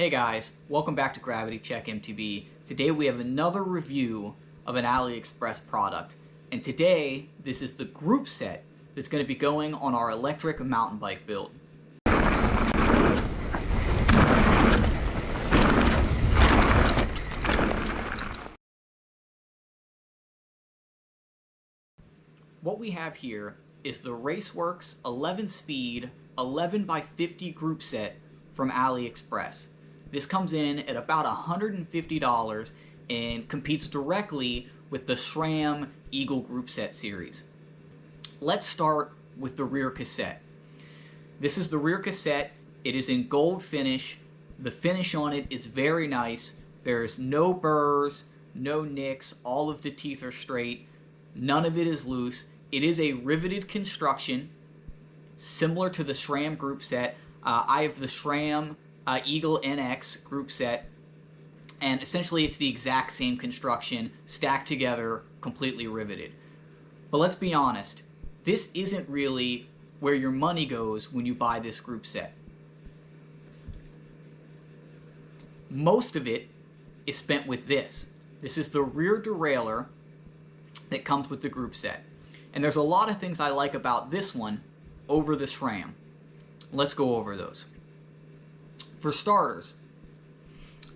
Hey guys, welcome back to Gravity Check MTB. Today we have another review of an Aliexpress product. And today, this is the Groupset that's going to be going on our electric mountain bike build. What we have here is the Raceworks 11-speed 11x50 Groupset from Aliexpress. This comes in at about $150 and competes directly with the Sram Eagle Groupset series. Let's start with the rear cassette. This is the rear cassette. It is in gold finish. The finish on it is very nice. There's no burrs, no nicks, all of the teeth are straight. None of it is loose. It is a riveted construction, similar to the Sram Groupset. I have the Sram Eagle NX Groupset, and essentially it's the exact same construction, stacked together, completely riveted. But let's be honest, this isn't really where your money goes when you buy this Groupset. Most of it is spent with this. This is the rear derailleur that comes with the Groupset. And there's a lot of things I like about this one over the Sram. Let's go over those. For starters,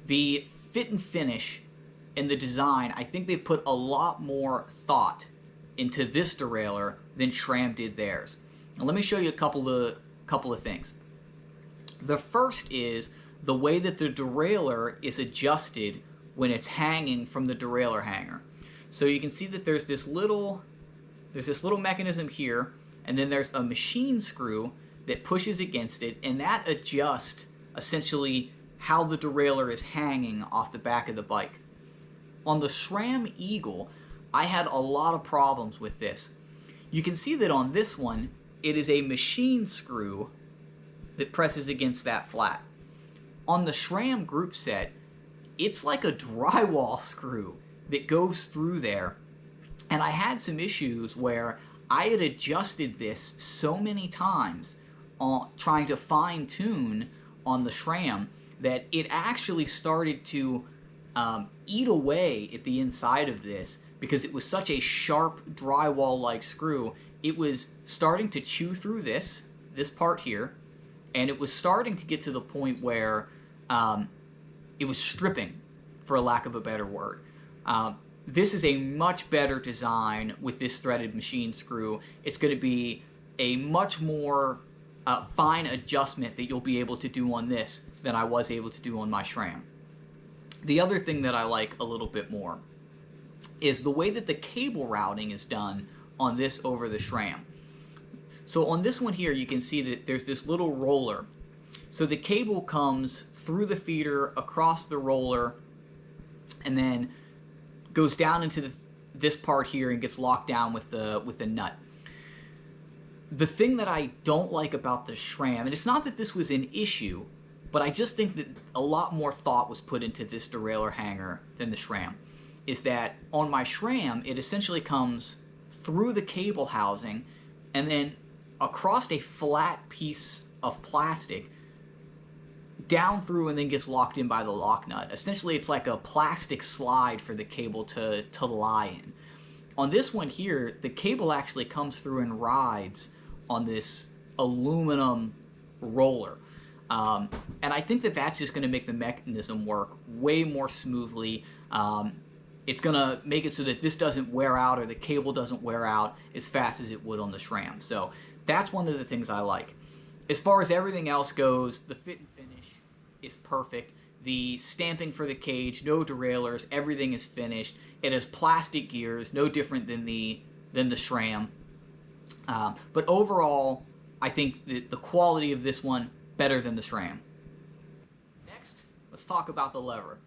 the fit and finish and the design, I think they've put a lot more thought into this derailleur than Sram did theirs. Now let me show you a couple of things. The first is the way that the derailleur is adjusted when it's hanging from the derailleur hanger. So you can see that there's this little mechanism here, and then there's a machine screw that pushes against it, and that adjusts essentially how the derailleur is hanging off the back of the bike. On the Sram Eagle, I had a lot of problems with this. You can see that on this one, it is a machine screw that presses against that flat. On the Sram Groupset, it's like a drywall screw that goes through there. And I had some issues where I had adjusted this so many times on trying to fine-tune on the Sram that it actually started to eat away at the inside of this because it was such a sharp drywall-like screw. It was starting to chew through this part here, and it was starting to get to the point where it was stripping, for a lack of a better word. This is a much better design with this threaded machine screw. It's going to be a much more fine adjustment that you'll be able to do on this than I was able to do on my Sram. The other thing that I like a little bit more is the way that the cable routing is done on this over the Sram. So on this one here, you can see that there's this little roller. So the cable comes through the feeder, across the roller, and then goes down into this part here and gets locked down with the nut. The thing that I don't like about the Sram, and it's not that this was an issue, but I just think that a lot more thought was put into this derailleur hanger than the Sram, is that on my Sram, it essentially comes through the cable housing and then across a flat piece of plastic down through and then gets locked in by the lock nut. Essentially, it's like a plastic slide for the cable to lie in. On this one here, the cable actually comes through and rides on this aluminum roller. And I think that that's just going to make the mechanism work way more smoothly. It's going to make it so that this doesn't wear out, or the cable doesn't wear out as fast as it would on the Sram. So that's one of the things I like. As far as everything else goes, the fit and finish is perfect. The stamping for the cage, no derailleurs, everything is finished. It has plastic gears, no different than the Sram. But overall, I think the quality of this one better than the Sram. Next, let's talk about the lever.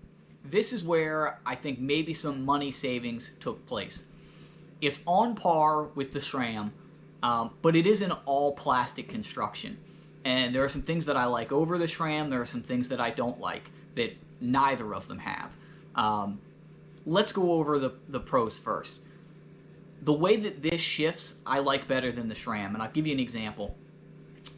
This is where I think maybe some money savings took place. It's on par with the Sram, but it is an all plastic construction. And there are some things that I like over the Sram, there are some things that I don't like that neither of them have. Let's go over the pros first. The way that this shifts, I like better than the Sram, and I'll give you an example.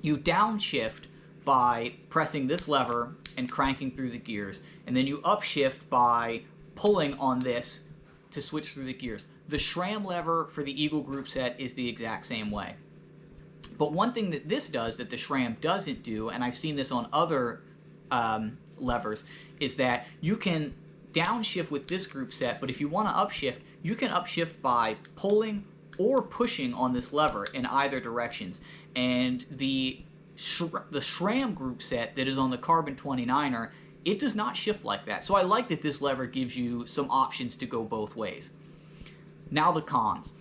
You downshift by pressing this lever and cranking through the gears. And then you upshift by pulling on this to switch through the gears. The SRAM lever for the Eagle group set is the exact same way. But one thing that this does that the SRAM doesn't do, and I've seen this on other levers, is that you can downshift with this group set, but if you want to upshift, you can upshift by pulling or pushing on this lever in either directions. And the SRAM group set that is on the Carbon 29er, it does not shift like that. So I like that this lever gives you some options to go both ways. Now the cons.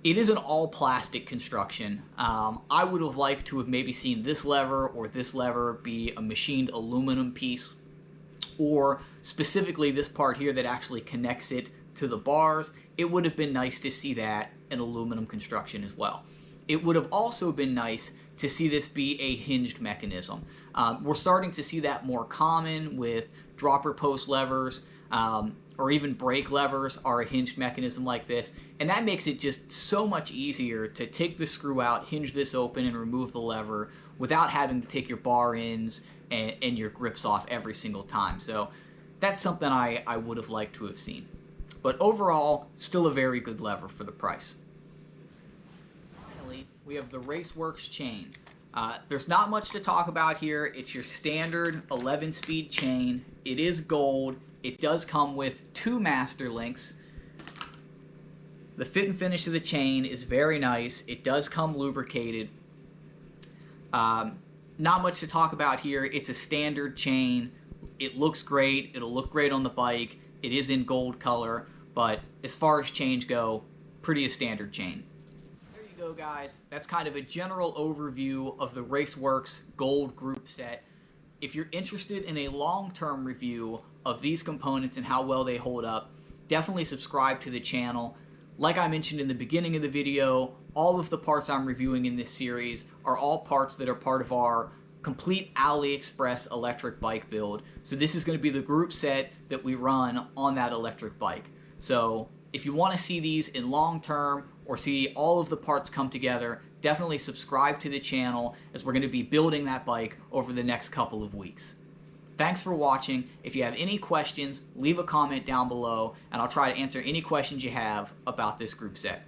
It is an all plastic construction. I would have liked to have maybe seen this lever or this lever be a machined aluminum piece, or specifically this part here that actually connects it to the bars. It would have been nice to see that in aluminum construction as well. It would have also been nice to see this be a hinged mechanism. We're starting to see that more common with dropper post levers, or even brake levers are a hinged mechanism like this, and that makes it just so much easier to take the screw out, hinge this open, and remove the lever without having to take your bar ends and your grips off every single time. So that's something I would have liked to have seen. But overall, still a very good lever for the price. Finally, we have the Raceworks Chain. There's not much to talk about here. It's your standard 11-speed chain. It is gold. It does come with 2 master links. The fit and finish of the chain is very nice. It does come lubricated. Not much to talk about here. It's a standard chain. It looks great. It'll look great on the bike. It is in gold color, but as far as chains go, pretty a standard chain. There you go, guys. That's kind of a general overview of the Raceworks Gold group set. If you're interested in a long-term review of these components and how well they hold up, definitely subscribe to the channel. Like I mentioned in the beginning of the video, all of the parts I'm reviewing in this series are all parts that are part of our complete Aliexpress electric bike build. So this is going to be the group set that we run on that electric bike. So if you want to see these in long term or see all of the parts come together, definitely subscribe to the channel, as we're going to be building that bike over the next couple of weeks. Thanks for watching. If you have any questions, leave a comment down below, and I'll try to answer any questions you have about this group set.